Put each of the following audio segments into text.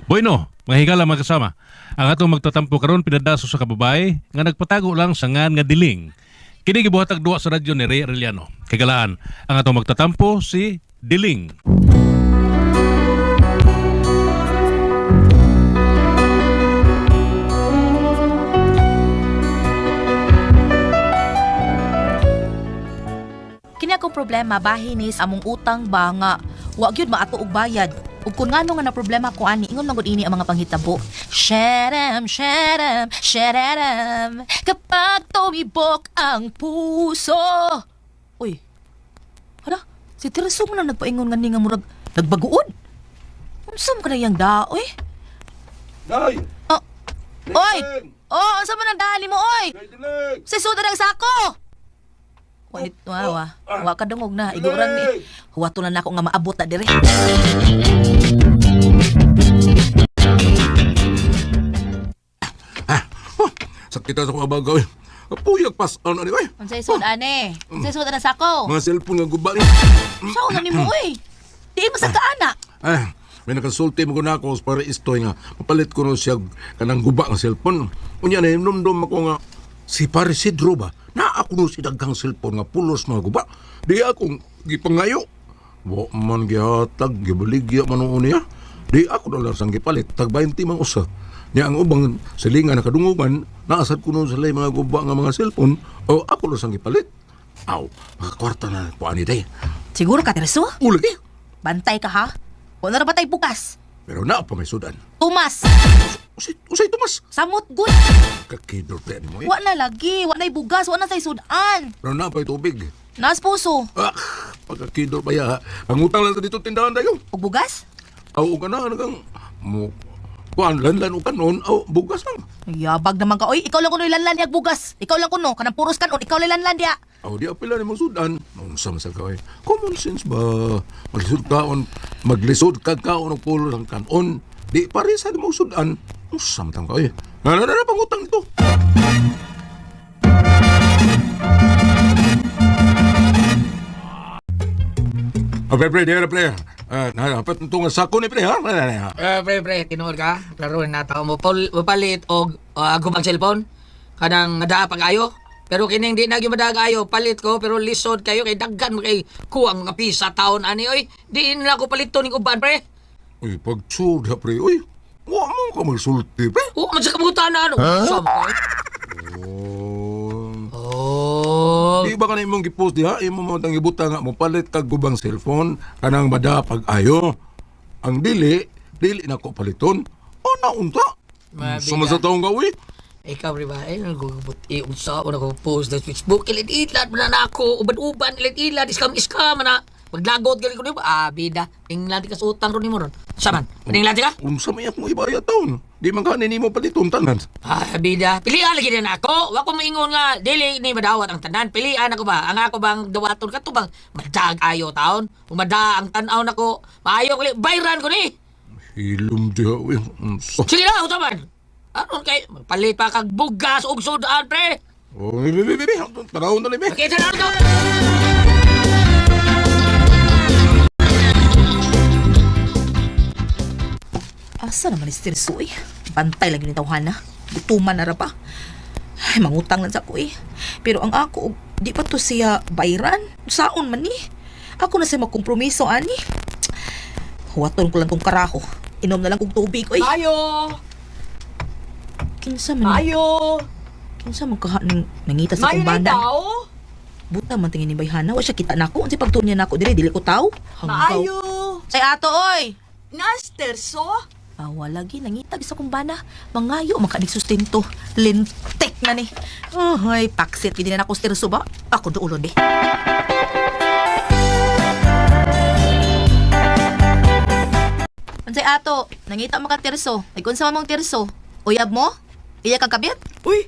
Bueno, mga higala mga kasama. Ang atong magtatampo karon pinadaso sa kababay nga nagpatago lang sa ngan nga diling. Kini gibuhatag duwa sa radyo ni Ray Arellano. Kagalaan, ang atong magtatampo si Diling. Kini akong problema bahin ni sa among utang ba nga wa gyud maato og bayad. Ug kun ngano nga na problema ko ani ingon man gud ini ang mga panghitabo. Sharam, sharam, sharam. Kapag tumibok ang puso. Uy. Hala, si Tereso man na nagpaingon nga ni nga murag nagbaguod. Unsa man kana yang daoy? Day! Oh. Oy. Diling! Oh, unsa man ang dali mo oy? Day, diling! Si suda ng sako. Wait, wa ka dungog na. Iguran ni. Huwato na nako nga maabot na dire. Sakit sa mga bagaw. Kapuyag pas. Ano ni, oy? Unsay sud ane? Unsay sud na sako? Mga cellphone nga guba ni. Sao na nimo oy? Di mo sa kaana. May nakasulti mo ko na ako para istoy nga. Mapalit ko rin siya kanang guba ng cellphone. Unya na hinumdum ako nga si Pare Sidro ba? Na ako no si daghang cellphone nga pulos mga guba. Di akong gipangayo. Wa man gihatag, gibaligya man noon niya. Di ako na lang sang gipalit. Tag 20 mang usa. Niya ang ubang silingan na kadungugan, naasad ko noon sa lay mga guba nga mga cellphone, o ako lang sang gipalit. Aw, makakwarta na po ani day. Siguro ka Tereso? Ulagi. Bantay ka ha? Wala na ba tayo bukas? Pero naa pa may sudan. Tumas! Usay Tomas. Samot good! Kakidor tayo mo eh. Wa na lagi, wa na bugas, wa na say sudan. Pero naa pa tubig. Nas puso. Pagkakidor pa ya. Ang utang lang dito tindahan tayo. Ug bugas? Aw, ka na, nagang, mo, kuan, lanlan o kanon, aw, bugas lang. Yabag naman ka. Oy, ikaw lang kuno lanlan diag bugas. Ikaw lang kuno, kanang puros kanon, ikaw lang lanlan dia. Aw, di apila ni mong sudan. Nung sa ka eh. Common sense ba? Maglisod ka kaon ng pulo ng kanon. Di parisa ni mong sudan. Nung samtang ka eh. Na pangutang ito. Pre, dapat ito nga sako ni pre, ha? Pre, tinuod ka. Pero natao mo palit og gumag cellphone. Kanang nada pag-ayo. Pero kining di na gyud madagayo palit ko pero lisod kayo kay daggan mo kay kuwang mga pisa taon ani oy. Di na ko palito ning uban pre. Uy, pagtsud ha, pre. Uy, wa mo ka magsulti, pre. O man sa kabutan na ano. Sama ko. Di ba ka na imong gipost diha? Imo mo tang ibuta nga mo palit kag gubang cellphone kanang madapag ayo. Ang dili na ko paliton. O naunta. Sama sa taong gawi. Ikaw rin ba? Nagugubot iunsa o nag-post na Facebook. Ilit-ilat mo na ako. Uban-uban, ilit-ilat. Iskam-iskam na. Maglagot galing ko niyo. Bida. Tingnan ka sa utang ron ni mo ron. Saman? Tingnan ka? Unsa may akong ibaya taon. Di man ka nimo paliton tanan. Bida. Pilihan lagi din ako. Wa ko maingon nga. Dili ni madawat ang tanan. Pilihan ako ba? Ang ako bang dawaton ka to bang madag ayo taon? Umada ang tanaw na ko. Maayo ko. Bayran ko ni. Hilom diha. Sige na, utaman. Ano kay palit pa kag bugas og sudan pre. Oh, bibi. Tanaw na libi. Kita na to. Asa naman si Tereso eh? Bantay lagi ni tawhana. Gutuman na ra pa. Ay, mangutang lang sa ko eh. Pero ang ako, di pa to siya bayran. Saon man ni? Ako na siya magkompromiso, ani. Huwaton ko lang tong karaho. Inom na lang kong tubig, oy. Ayo. Kinsa man ni? Ayo. Kinsa man kaha ng nangita sa kong banda. Buta man tingin ni Bayhana. Wa siya kita nako. Unsa pagtuon niya nako dili ko taw. Maayo. Say ato, oy. Nasterso? Awa lagi nangita sa kong bana. Mangayo makanig sustento. Lintik na ni. Ay, paksit gid na ako sterso ba? Ako do ulo di. Unsay ato? Nangita man ka terso. Ay kunsa man mong terso? Uyab mo? Iya kang kabit? Uy,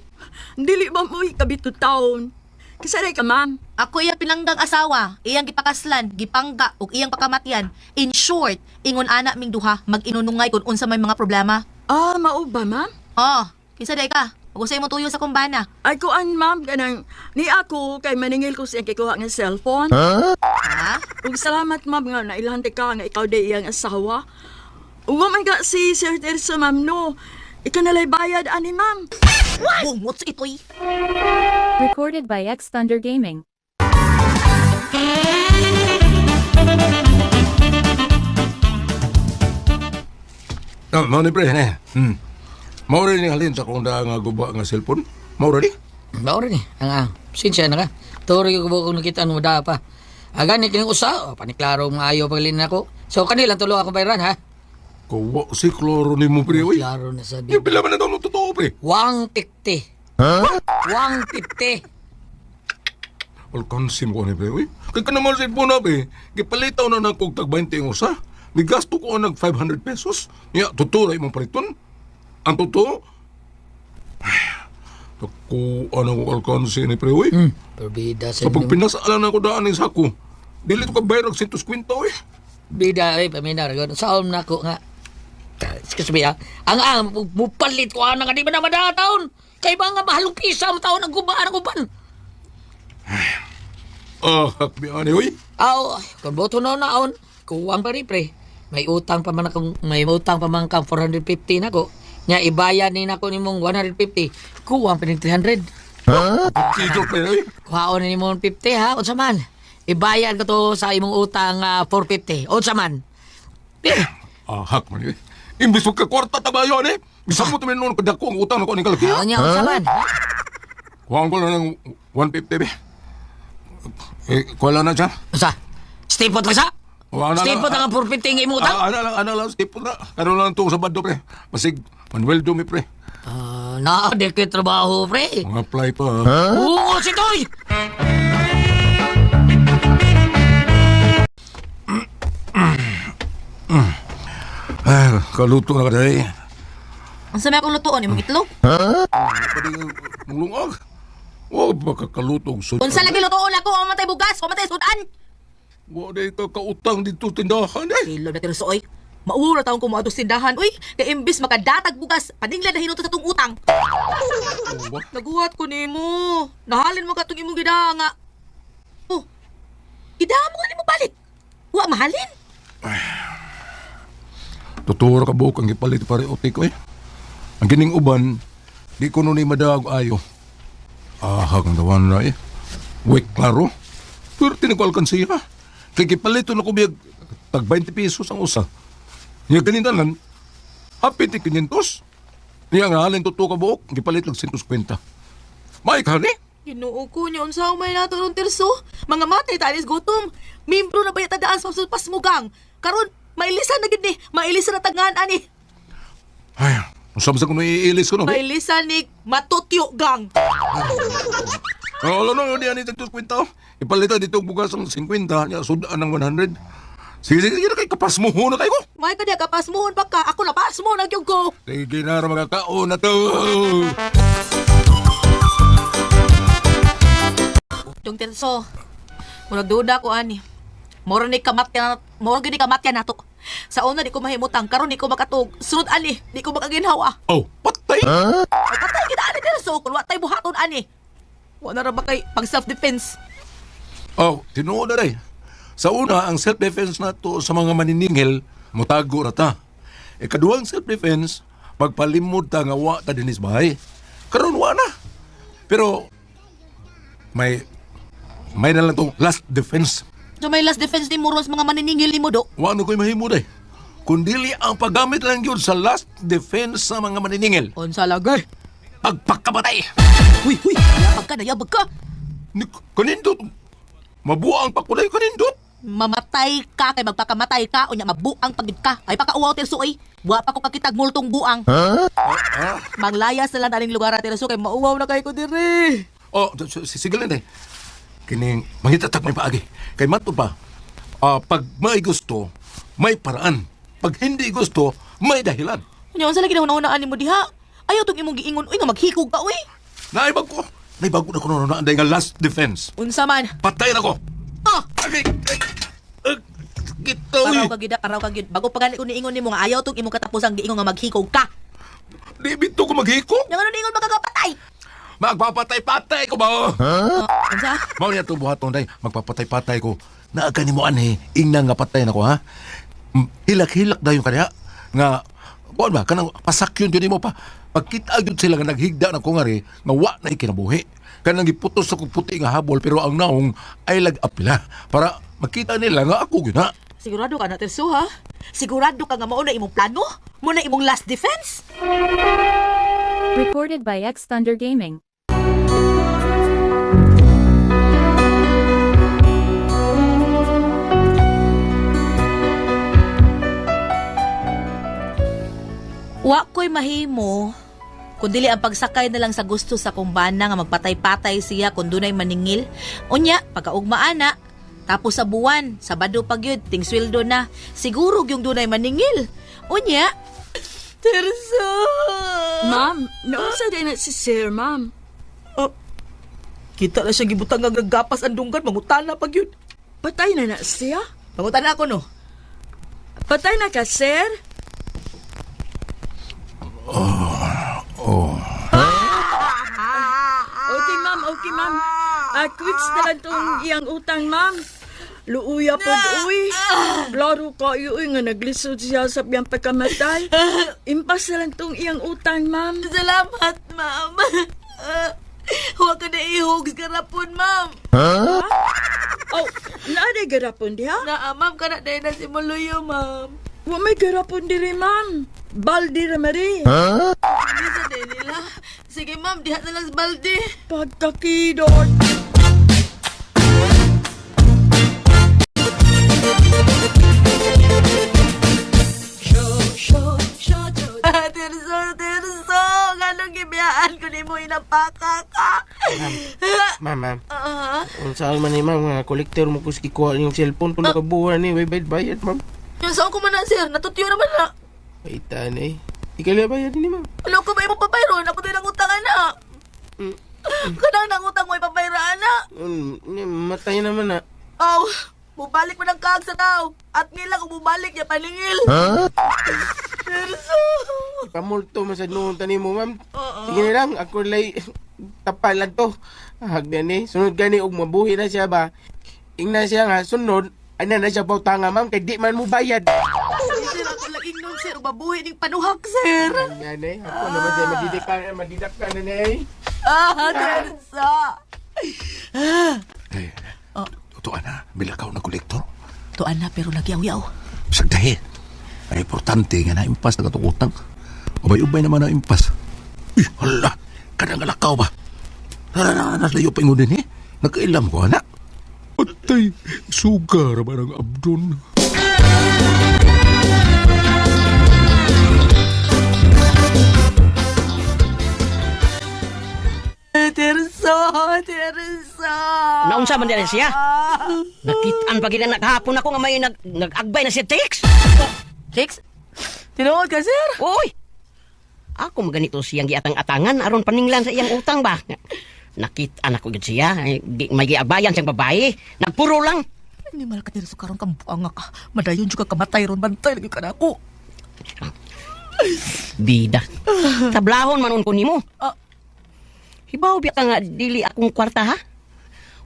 dili ba mo'y kabito taon? Kisaray ka, ma'am. Ako iya pinanggang asawa, iyang gipakaslan, gipangga ug iyang pakamatyan. In short, ingon ana ming duha mag-inunungay kung unsa may mga problema. Mao ba, ma'am? Oh, kinsa day ka? Ug usay mo tuyo sa kumbana. Ay, kuan, ma'am, ganang, ni ako, kay maningil ko siya kikuha ng cellphone. Ha? Ug salamat, ma'am, nga nailhante ka nga ikaw day iyang asawa. Uwa man ka si Sir Teresa, ma'am, no. Ikaw nalay bayad, ani, ma'am. Bumot sa ito'y. Recorded by X Thunder Gaming. Mao ni pre, ne. Mao rin ni halin sa kung da nga guba nga cellphone. Mao rin. Bawa rin eh. Sinsya na ka. Turo yung kung nakita mo da pa. Agani kining usa, paniklaro mga ayaw paglin ako. So kanila tulo ako bayran ha. Kuwa si kloro ni mo pre, oy. Klaro na sabi. Yung pila man na daw ng totoo pre. 150. 150. Alkansin ko ni pre, oy. Kaya ka naman cellphone na pre. Gipalitaw na ng kog tag 20 ang usa. Nigasto ko nag 500 pesos. Niya, tuturay mong paliton. Ang totoo, ako, ano ko alkansin ni pre, oy. Perbida sa Sa pagpinasaalan ako daan ng sako, dili ko ka bayar ng 150, oy. Bida ay paminar yun. Saon na ko nga. Excuse me ha. Ang mupalit ko nga di ba na madataon. Kay ba nga mahalong pisa ang taon ang gubaan ang uban. Hakbi ani, oy. Aw, kung boto na naon, kuwang pa rin pre. May utang pa man kang 450 na ko. Nya ibayan ni nako nimong 150. Kuwang pa rin 300. Ito pre, oy. Kuhaon ni mo 50 ha. Unsa man? Ibayan ko to sa imong utang 450. Unsa man? Hak man, oy. Imbis ka kwarta tabayon, eh. Bisa mo tumin noon kadako ang utang na ko ni kalaki. Aw nya unsa man? Kuhaan ko na ng 150, be. Kuha lang na siya. Unsa? Stipot lang sa? Wala na. Stipot ang 450 ng imong utang? Ano lang, stipot na. Ano lang itong sabado, pre. Masig, Manuel Dumi, pre. Na, di ko trabaho, pre. Mag-apply pa, ha? Oo, si Toy! Ay, kaluto na ka dahil. Ang sabi akong lutuon, yung itlog. Pwede mulungag. Huwag ba kakalutog sudan? Kung sa lagi lutuon ako, mamatay bugas, mamatay sudan. Huwag na ito kautang dito tindahan, eh. Ilo na tinuso, oy. Maura taong kumuha sa tindahan, uy. Kaya imbis makadatag bugas, paninglan na hinuto sa itong utang. Ba? Naguhat ko ni mo. Nahalin mo ka itong imong gidanga. Oh, gidanga mo nga ni mo balik. Wa mahalin. Tuturo ka buhok ang ipalit pare otik ko, eh. Ang kining uban, di ko nun madaag ayo. Hang dawan na, eh. Wait, klaro. Pero tinagwalkan siya. Kaya kipalito na ko biyag tag 20 pesos ang usa. Niya ganindanan, hapit 500. Niya nga halin tuto ka buhok, gipalit lang 150. May kani? Ginoo ko niya, unsa may nato ng tirso. Mga matay talis gutom. Mimbro na ba yung tadaan sa pasmugang. Karon, mailisan na gid ni. Mailisan na tagaan ani. Ay, usap sa kuno iilis ko no. Mailisan ni matutyo gang. Alam na, di ani tagtos kwenta. Ipalitan dito ang bugas ng 50, niya sudaan ng 100. Sige, na kay kapas mo na kayo ko. May ka diya kapasmuhon pa ka. Ako na pasmo na gyud ko. Sige na, magkakaon na to. Yung tirso. Murag duda ko ani. Mura ni kamatyan nato. Sa una di ko mahimutang, karon di ko makatug. Sunod ani, di ko makaginhawa. Oh, patay! Ay, patay kita ani tirso kung wa tay buhaton ani. Wa na ra ba kay pag self-defense. Oh, tinuod na rin. Sa una, ang self-defense na to sa mga maniningil, mutago na ta. Ikaduhang self-defense, pagpalimod ta nga wa ta dinis bahay. Karon wa na. Pero, may na lang tong last defense. So may last defense ni Muron sa mga maniningil ni mo do. Wa ano ko'y mahimo day. Kundili ang paggamit lang yun sa last defense sa mga maniningil. Unsa lagay? Pagpakamatay. Huy, yabag ka na, yabag ka. Kanindot. Mabuang pakulay kanindot. Mamatay ka kay magpakamatay ka unya mabuang pagid ka. Ay pakauwaw tirso ay. Wa pa ko kakitag multong buang. Manglayas na lang daling lugar tirso kay mauwaw na kay ko diri. Oh, sige lang day. Kining mangitatak may paagi. Kay mato pa, pag may gusto, may paraan. Pag hindi gusto, may dahilan. Unya unsa lagi na hunahunaan nimo diha? Ayaw tong imong giingon uy nga maghikog ka uy. Naibag ko. Naibag ko na kuno na anday nga last defense. Unsa man? Patay na ko. Ah! Gito. Araw ka gid. Bago pagali ko niingon nimo nga ayaw tong imong katapusang giingon nga maghikog ka. Di bito ko maghiko. Yang ano niingon magkakapatay? Magpapatay-patay ko ba? Unsa? Mao niya to buhaton day. Magpapatay-patay ko. Naaga ni mo anhe. Ingna nga patay na ko ha. Hilak-hilak dayon kaniya. nga kuan ba kanang pasakyon jud mo pa pagkita jud sila nga naghigda na kungari nga wa na ikinabuhi kanang giputos sa kong puti nga habol pero ang naong ay lag-apila para makita nila nga ako gyud na. Sigurado ka na, Terso, ha? Sigurado ka nga mao na imong plano? Mo na imong last defense? Recorded by X Thunder Gaming. Wa ko'y mahimo kung dili ang pagsakay na lang sa gusto sa kumbana nga magpatay-patay siya kung dunay maningil. Unya, pagkaugmaan na, tapos sa buwan, Sabado pag yun, ting sweldo na, siguro yung dunay maningil. Unya, Teresa! Ma'am, nausa din na si Sir, ma'am. Kita na siya gibutang nga gagapas ang dunggan, mangutana pag yun. Patay na na siya? Mangutana ako, no? Patay na ka, Sir? Okay, ma'am. Quits na lang tong iyang utang, ma'am. Luuya po, uy. Klaro ka, uy, nga naglisod siya sa biyang pagkamatay. Impas na lang tong iyang utang, ma'am. Salamat, ma'am. Huwag ka na ihugs garapon, ma'am. Oh, naaday garapon diha? Ma'am, ka na dahil na si Muluyo, ma'am. Wa may garapon diri, ma'am. Baldi ra mari. Hindi sa day nila. Sige, ma'am, diha na lang sa balde. Pagkakidot. Terso, ganong gibiyaan ko ni mo inapaka ka. Ma'am. Saan man ni ma'am, nga kolektor mo kus kikuha yung cellphone puno ka buwan ni, way bayad ma'am. Yung saan ko man na, sir? Natutyo naman na. Paitan eh. Ikaw bayad ni ma'am. Ano ko ba yung papayron? Ako din ang utang, anak. Kanang nang utang mo ipapayra, anak. Matay naman na. Oh, bubalik mo ng kaag sa tao. At nila kung bubalik niya paningil. Terso. Pamulto masad noon tani mo ma'am. Sige na lang, ako lay tapal lang to. Hagdan eh. Sunod gani og mabuhi na siya ba. Ingna siya nga, sunod. Ano na siya pautanga ma'am, kay di man mo bayad. Sir, ako lang ingnon, sir. Babuhi ng panuhak, sir. Yan eh, ako naman siya madidak ka na eh. Terso. Tutuan na bilakaw na kolektor. Tuan na, pero nagyaw-yaw. Sagdahi. Ay importante nga na impas na katong utang. Ubay-ubay naman na impas. Hala, kanang alakaw ba? Layo pa ingo din eh. Nagkailam ko, anak. Atay, sugar ba ng abdon? Terso. Naunsa man din siya? Nakitaan pa gina naghapon ako nga may nag-agbay na si Tix. Tix? Tinuod ka, sir? Uy! Ako maganito siyang giatang-atangan aron paninglan sa iyang utang ba? Nakitaan ako gid siya. May giagbayan siyang babae. Nagpuro lang. Hindi mal ka Terso karon kang buanga ka. Madayon juga kamatay ron bantay lagi ka na ako. Bida. Tablahon manon ko nimo. Hibaw biya ka nga dili akong kwarta ha?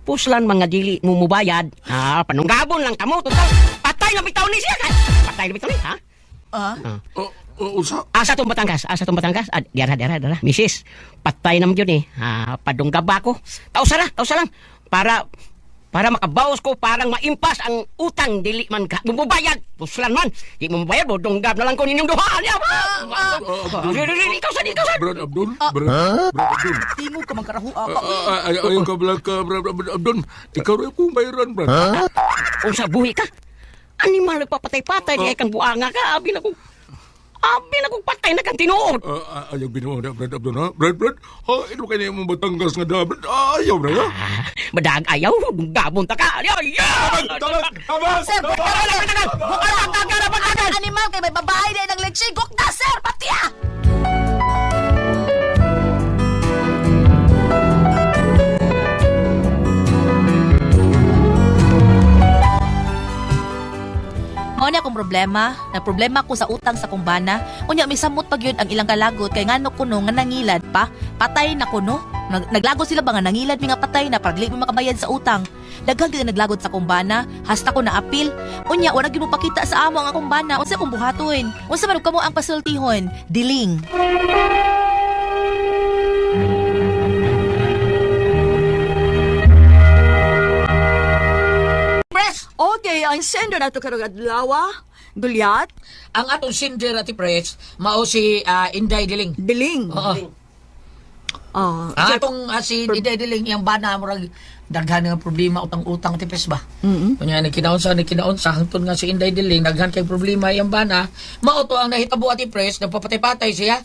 Puslan mga dili mo mubayad. Panunggabon lang kamo. Total, patay na bitaw ni siya. Patay na bitaw ni, ha? Usa? Asa tong Batangas? Dara. Misis, patay naman yun eh. Padunggab ako. Tausa lang. Para makabawas ko, parang maimpas ang utang, dili man ka. Bumubayad. Puslan man. Di mo mubayad, dunggab na lang ko ninyong duha. Ikaw sa. Brad Abdon? Brad Abdon? Tingog ka magkarahu Ayaw ka bala ka, Brad Abdon. Ikaw rin akong bayaran, Brad. Kung sa buhi ka, animal nagpapatay-patay, di ay kang buanga ka. Abi na kong patay na kang tinuod. Ayaw binawa na, Brad Abdon, ha? Brad, ino kayo na yung Batangas nga da, Brad. Ayaw na, ha? Badag ayaw, gabon ta ka. Sir, animal kay may babae na naglegsigok na, sir! Patiya! Mao na akong problema. Nagproblema ko sa utang sa kumbana. Unya misamot pag yun ang ilang kalagot kay ngano kuno nga nangilad pa. Patay na kuno. Naglagot sila ba nga nangilad mi nga patay na pag dili mo makabayad sa utang. Daghang gyud naglagot sa kumbana. Hasta ko na apil. Unya wala gyud mo pakita sa amo ang kumbana. Unsa kung buhaton? Unsa man kamo ang pasultihon? Diling. Okay, ang sender na ito karong adlaw. Gulyat, Ang atong sinder at Pres, mao si Inday Diling. Diling. Oo. Ah, Ang atong si Inday Diling, yung bana, murag daghan nga problema utang-utang ti Pres ba? Kunya nagkinaunsa hangtod nga si Inday Diling daghan kay problema yung bana, mao to ang nahitabo at Pres, nagpapatay-patay siya.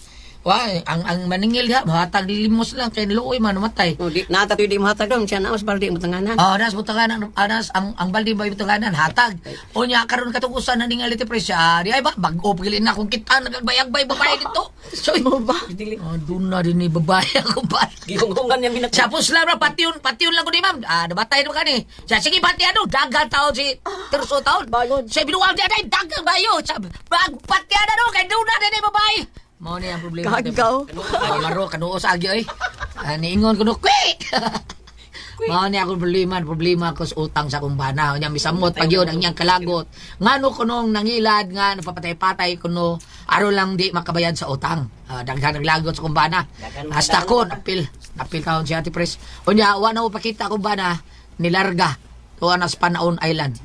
Wa, ang maningil ha, hatag limos lang kay luoy man matay. O, di, natatoy di mahatag doon. Siya naos baldi mo tanganan. Anas butanganan, anas ang baldi ba butanganan hatag. Unya karon katukusan na ningali ti Pres, di ay ba bag-o pagilin na kung kita nagbayag-bay babae dito. So mo ba? doon na din ni babae ako ba. Gihunggungan niya binag... Sapos lang na patiyon lang ko ni ma'am. Nabatay na ka ni. Sige pati ano, dagang taon si terso taon. Bagon. Siya binuwag niya na dagang bayo. Pati ano, kay doon na din ni babae. Mao ni ang problema. Kagaw. Maro kanuo sa agyo eh. Niingon ko no, quick! Mao ni akong problema ko sa utang sa kumbana. Nya misamot pag yun ang iyang kalagot. Ngano ko nung nangilad nga napapatay-patay ko no aron lang di makabayad sa utang. Daghan naglagot sa kumbana. Hasta ko napil taon si Ate Pres. Unya wa na mo pakita kumbana nilarga. Tuwa na sa Panaon Island.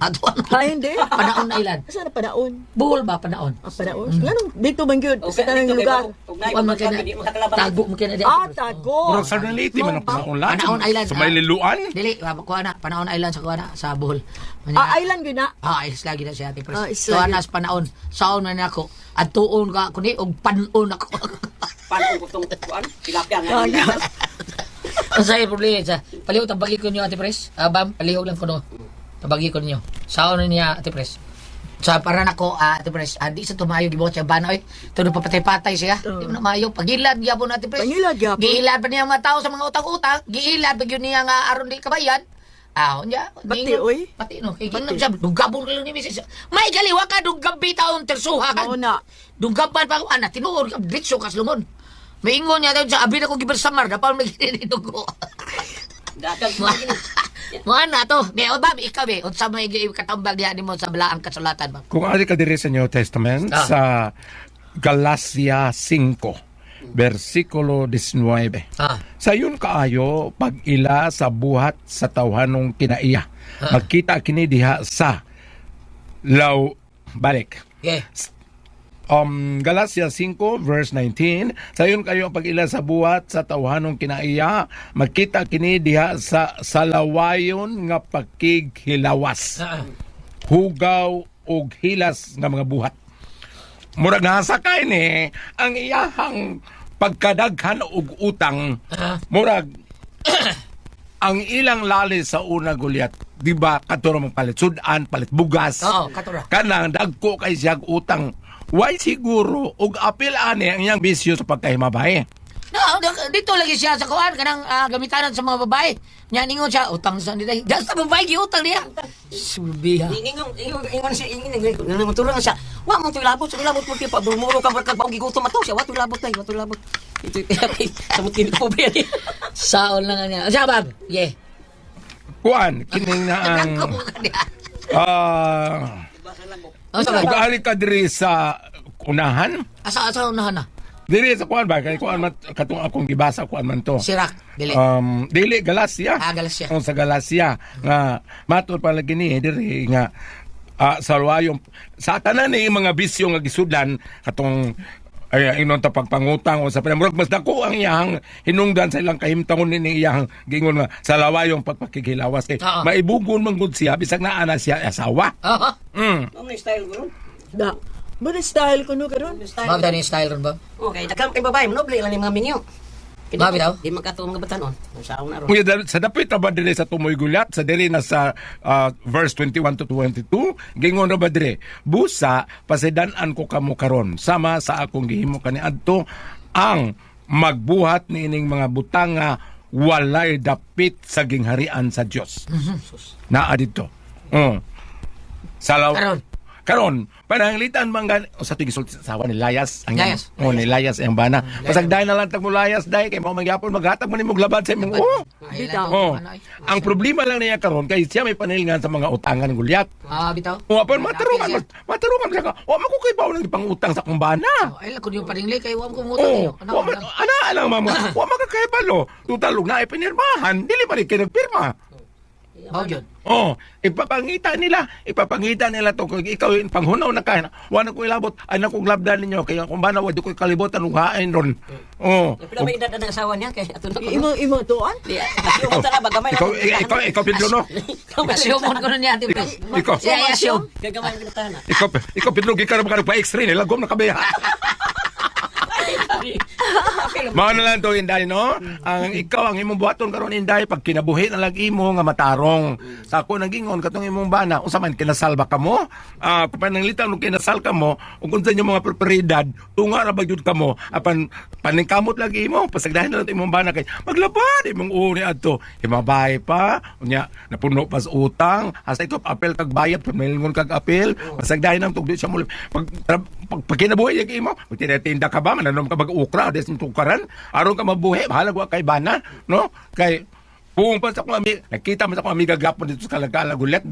Ay, hindi. Panaon Island. Saan na panaon? Buhol ba Panaon? Panaon? Ganun, dito man yun. Sa tanang lugar. Wa man kaya tago mo kaya na di. Tago. Murag sa naliti man ang panaon Panaon Island. Sa may liluan. Dili, kuha na. Panaon Island sa kuha na. Sa Bohol. Island yun na. Is lagi na si Ate Pres. Is So, lagi. anas Panaon. Saon na ako. At tuon ka ako ni, og panon ako. Paano ko itong kuan? Tilapia nga. Kagaw. Ang sa'yo problema sa palihog, tabagi ko niyo Ate Pres. Bam, palihog lang ko no. Tabagi ko niyo. Saon na niya Ate Pres. Sa para nako Ate Pres, di sa tumayo gibuhat siya bana oy. Tuno papatay-patay siya. Di mo na maayo pagilad gyapon Ate Pres. Pangilad gyapon. Giilad pa niya ang mga tao sa mga utang-utang. Giilad pa gyud niya nga aron di kabayan. Unya. Bati, oy. Pati no. Kay kinam siya dugabon lang ni Mrs. May galiwa ka duggabi taon tersuha ka. Oo na. Dunggaban pa ko ana tinuod ka ditso ka slungon. Maingon niya daw sa abi na ko gibersamar dapat magiging dugo. Dadag Mo ana to. Be o ba ikaw be unsa may katambag yan mo sa balaang kasulatan ba? Kung ari ka diri sa New Testament, sa Galacia 5, versikulo 19. Sayon kaayo pag-ila sa buhat sa tawhanong kinaiya. Magkita kini diha sa balik. Yeah. Galacia 5 verse 19, sayon kayo pag-ila sa buhat sa tawhanong kinaiya, magkita kini diha sa salawayon nga pakighilawas. Hugaw og hilas nga mga buhat. Murag nasakay ni ang iyahang pagkadaghan og utang. Murag ang ilang lali sa una Gulyat, di ba katuro mong palit sudan, palit bugas. Oo, katura. Kanang dagko kay siyag utang. Why siguro og apil ani ang iyang bisyo sa pagkahimabay? No, dito lagi siya sa kuan kanang gamitanan sa mga babae. Nya ningon siya utang sa nila. Dasta babae giutang niya. Sulbiha. Ingon siya, namuturang siya. Wa mo tulabot, tulabot mo pa bumuro ka barkag pag gigutom ato siya. Wa tulabot tay, wa tulabot. Ito samot kini ko ba yan. Saon lang niya. Siya bab. Yeah. Kuan kining na ang ug ari ka diri sa unahan? Asa unahan na? Dili sa kuan ba kay kuan katong akong gibasa kuan man to. Sirak, dili. Dili Galacia. Galacia. Sa Galacia nga matud pa lagi ni diri nga sa luwayong sa tanan ni mga bisyo nga gisudlan katong inon ta pagpangutang o sa pinamurag mas dako ang iyang hinungdan sa ilang kahimtangon ni iyang gingon nga sa lawayong pagpakighilawas kay maibugon man gud siya bisag naa na siya asawa. Ano style ko? Da. Ba style ko no karon? Ma'am, dani style ron ba? Okay, daghan kay babae, noble lang ni mga minyo. Ma'am, bitaw? Di magkatuong nga batanon. Sa una ron. Kuya, sa dapit na ba dili sa tumoy gulat, sa dili na sa verse 21 to 22, gingon na ba dili, busa, pasidanan ko kamo karon sama sa akong gihimo kaniadto, ang magbuhat ni ining mga butanga walay dapit sa gingharian sa Dios. Naa dito. Salaw. Karon. Karon, pananglitan man sa tuig sulti sa asawa ni Layas. Layas. Ni Layas ang bana. Pasagday na lang tag mo Layas day kay mo magyapon maghatag man imong labad sa imong Bitaw. Ang problema lang niya karon kay siya may panilingan sa mga utangan ng gulyat. Bitaw. O pa matarungan siya ka. Wa man ko kay bawo ng pangutang sa kumbana. Ay, lakon yung paningli kay wam ko mutang. Wa man alang mama. Wa man ka kay balo. Tutalog na ipinirmahan. Dili pa rin kay nagpirma. Yun. Ipapangita nila to kung ikaw yung panghunaw na kain. Wala ko ilabot, ay nakong labdan ninyo. Kaya kung ba na, wala ko kalibutan ng hain ron. Pero may edad na asawa niya kay ato na. Imo tuan? Yung ta na bagamay. Ikaw Pedro no? Asyomon ko nun yan, Timpe. Ikaw. Yeah, asyom. Gagamay ng tahan. Ikaw Pedro, gikaroon ka pa X-ray, nilagom na kabeha. Mao na lang to Inday no. Ang ikaw ang imong buhaton karon Inday pag kinabuhi na lang imo nga matarong. Sa ako nagingon katong imong bana unsa man kinasal ba kamo? Pananglitan nung kinasal kamo ug unsa yung mga propiedad tunga ra ba gyud kamo apan paningkamot lagi imo pasagdahan na lang imong bana kay maglabad imong uni adto himabay pa unya napuno pas utang hasta ito apel kag bayad pag milingon kag apel pasagdahan nang tugdi siya mo pag kinabuhi lagi imo magtinatinda ka ba mananom ka ukra des tukaran aron ka mabuhi bahala wa kay bana no kay kung pa sa kong amiga nakita mo sa kong amiga gapon dito sa Kalagala gulet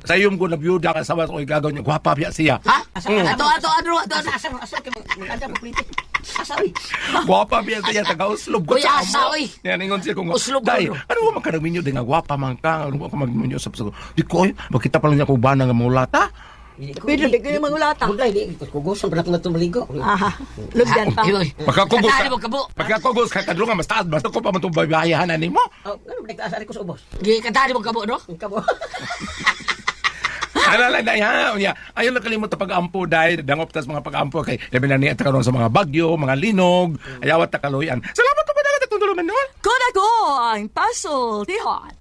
sa iyong ko na byuda ka sa ko igagaw niya gwapa biya siya gwapa biya siya taga Uslob ko sa amo yan ingon siya kung dai ano mo makanagminyo di nga gwapa man ka ano ko magminyo sa di ko makita pa lang niya ko bana nga mulata. Pero di ko yung mangulata. Bulay, di. Kugusan pa na itong maligo. Lugdan pa. Pagkakugos ka kadlungan mas taas basta ko pa man itong babayahan ani mo. Ano ba nagtaasari ko sa ubos? Kantari mo kabo, no? Kabo. Ano lang dahil ha? Ayaw na kalimot na pag-ampo dahil dangop tas mga pag-ampo kay labi na niya karon sa mga bagyo, mga linog, ayawat na kaluyan. Salamat po ba na itong tuluman noon? Kung ako ang puzzle, tihon.